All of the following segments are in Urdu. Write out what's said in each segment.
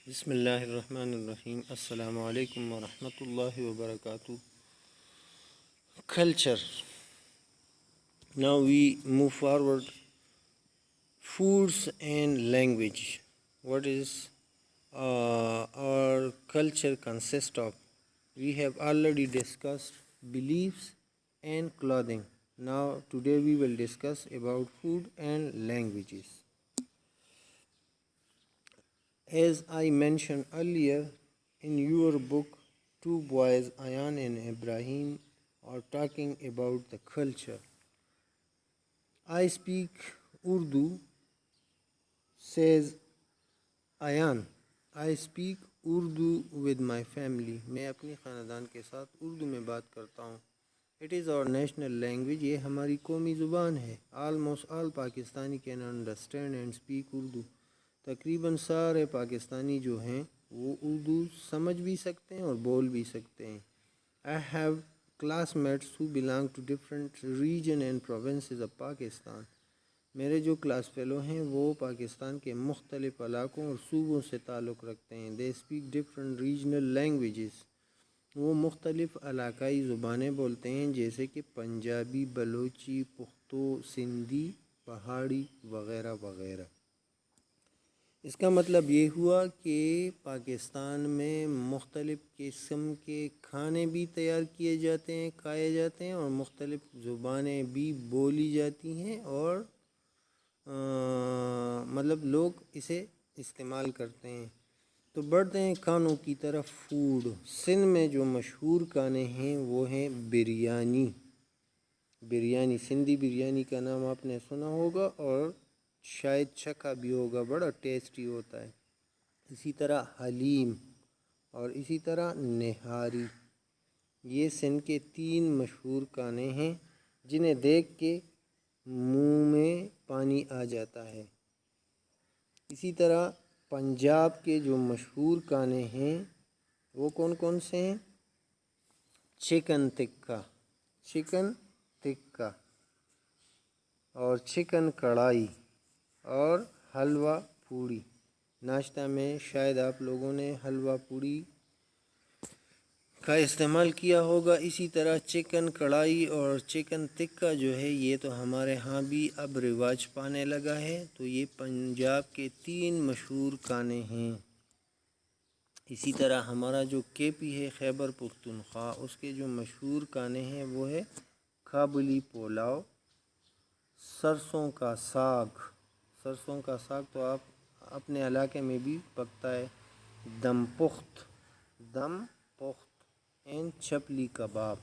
بسم اللہ الرحمن الرحیم. السلام علیکم ورحمۃ اللہ وبرکاتہ. Culture. Now we move forward. Foods and language. What is our culture consist of? We have already discussed beliefs and clothing. Now today we will discuss about food and languages. As I mentioned earlier, in your book, two boys, Ayan and Ibrahim, are talking about the culture. I speak Urdu, says Ayan. I speak Urdu with my family. میں اپنی خاندان کے ساتھ اردو میں بات کرتا ہوں. It is our national language. یہ ہماری قومی زبان ہے. Almost all Pakistani can understand and speak Urdu. تقریباً سارے پاکستانی جو ہیں وہ اردو سمجھ بھی سکتے ہیں اور بول بھی سکتے ہیں. I have classmates who belong to different region and provinces of Pakistan. میرے جو کلاس فیلو ہیں وہ پاکستان کے مختلف علاقوں اور صوبوں سے تعلق رکھتے ہیں. They speak different regional languages. وہ مختلف علاقائی زبانیں بولتے ہیں جیسے کہ پنجابی، بلوچی، پختو، سندھی، پہاڑی وغیرہ وغیرہ. اس کا مطلب یہ ہوا کہ پاکستان میں مختلف قسم کے کھانے بھی تیار کیے جاتے ہیں، کھائے جاتے ہیں، اور مختلف زبانیں بھی بولی جاتی ہیں اور مطلب لوگ اسے استعمال کرتے ہیں. تو بڑھتے ہیں کھانوں کی طرف. فوڈ. سندھ میں جو مشہور کھانے ہیں وہ ہیں بریانی. بریانی، سندھی بریانی کا نام آپ نے سنا ہوگا اور شاید چکھا بھی ہوگا، بڑا ٹیسٹی ہوتا ہے. اسی طرح حلیم اور اسی طرح نہاری. یہ سندھ کے 3 مشہور کھانے ہیں جنہیں دیکھ کے منہ میں پانی آ جاتا ہے. اسی طرح پنجاب کے جو مشہور کھانے ہیں وہ کون کون سے ہیں؟ چکن ٹکا، چکن ٹکا اور چکن کڑھائی اور حلوہ پوڑی. ناشتہ میں شاید آپ لوگوں نے حلوہ پوڑی کا استعمال کیا ہوگا. اسی طرح چکن کڑھائی اور چکن ٹکا جو ہے یہ تو ہمارے ہاں بھی اب رواج پانے لگا ہے. تو یہ پنجاب کے 3 مشہور کھانے ہیں. اسی طرح ہمارا جو کے پی ہے خیبر پختونخوا، اس کے جو مشہور کھانے ہیں وہ ہے کابلی پلاؤ، سرسوں کا ساگ. سرسوں کا ساگ تو آپ اپنے علاقے میں بھی پکتا ہے. دم پخت، دم پخت اینڈ چپلی کباب.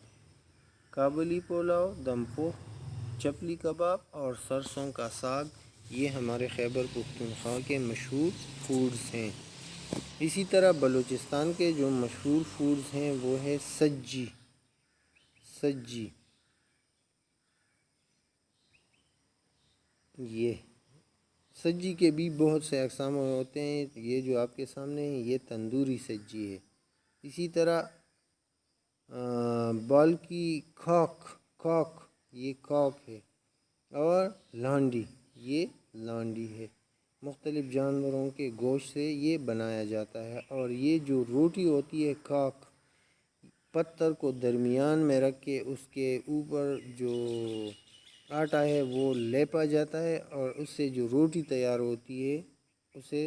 کابلی پلاؤ، دم پخت، چپلی کباب اور سرسوں کا ساگ یہ ہمارے خیبر پختونخوا کے مشہور فوڈز ہیں. اسی طرح بلوچستان کے جو مشہور فوڈز ہیں وہ ہے سجی. سجی یہ سجی کے بھی بہت سے اقسام ہوتے ہیں. یہ جو آپ کے سامنے ہیں یہ تندوری سجی ہے. اسی طرح بال کی کاک یہ کاک ہے. اور لانڈی، یہ لانڈی ہے. مختلف جانوروں کے گوشت سے یہ بنایا جاتا ہے. اور یہ جو روٹی ہوتی ہے کاک، پتھر کو درمیان میں رکھ کے اس کے اوپر جو آٹا ہے وہ لیپا جاتا ہے اور اس سے جو روٹی تیار ہوتی ہے اسے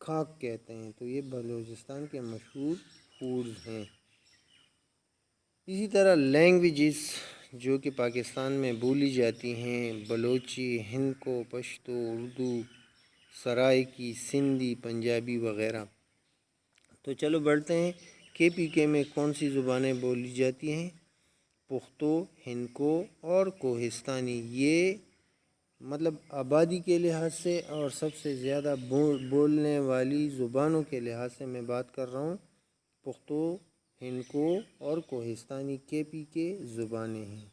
کھاک کہتے ہیں. تو یہ بلوچستان کے مشہور فوڈز ہیں. اسی طرح لینگویجز جو کہ پاکستان میں بولی جاتی ہیں، بلوچی، ہندکو، پشتو، اردو، سرائکی، سندھی، پنجابی وغیرہ. تو چلو بڑھتے ہیں. کے پی کے میں کون سی زبانیں بولی جاتی ہیں؟ پختو، ہندکو اور کوہستانی. یہ مطلب آبادی کے لحاظ سے اور سب سے زیادہ بولنے والی زبانوں کے لحاظ سے میں بات کر رہا ہوں. پختو، ہندکو اور کوہستانی کے پی کے زبانیں ہیں.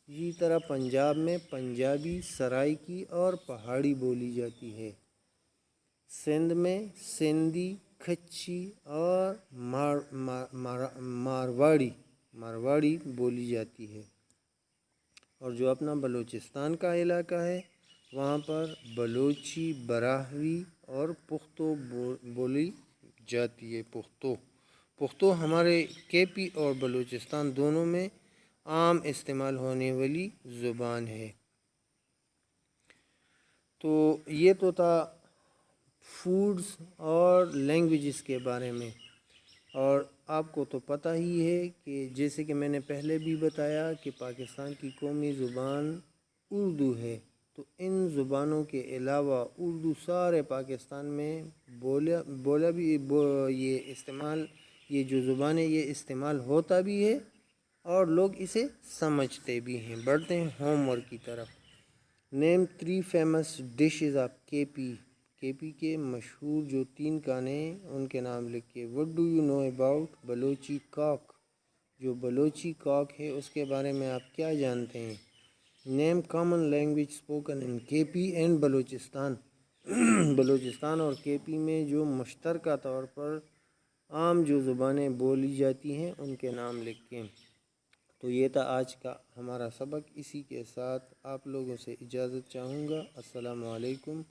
اسی طرح پنجاب میں پنجابی، سرائکی اور پہاڑی بولی جاتی ہے. سندھ میں سندھی، کچھی اور مارواڑی بولی جاتی ہے. اور جو اپنا بلوچستان کا علاقہ ہے وہاں پر بلوچی، براہوی اور پختو بولی جاتی ہے پختو ہمارے کے پی اور بلوچستان دونوں میں عام استعمال ہونے والی زبان ہے۔ تو یہ تو تھا فوڈز اور لینگویجز کے بارے میں، اور آپ کو تو پتہ ہی ہے کہ جیسے کہ میں نے پہلے بھی بتایا کہ پاکستان کی قومی زبان اردو ہے، تو ان زبانوں کے علاوہ اردو سارے پاکستان میں بولا بھی یہ جو زبان ہے یہ استعمال ہوتا بھی ہے اور لوگ اسے سمجھتے بھی ہیں۔ بڑھتے ہیں ہوم ورک کی طرف۔ نیم 3 فیمس ڈشز آف کے پی کے مشہور جو 3 کھانے ہیں ان کے نام لکھیے۔ What do you know about Balochi کاک؟ جو بلوچی کاک ہے اس کے بارے میں آپ کیا جانتے ہیں؟ نیم کامن لینگویج اسپوکن ان کے پی اینڈ بلوچستان۔ بلوچستان اور کے پی میں جو مشترکہ طور پر عام جو زبانیں بولی جاتی ہیں ان کے نام لکھیں۔ تو یہ تھا آج کا ہمارا سبق، اسی کے ساتھ آپ لوگوں سے اجازت چاہوں گا۔ السلام علیکم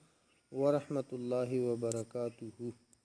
ورحمۃ اللہ وبرکاتہ۔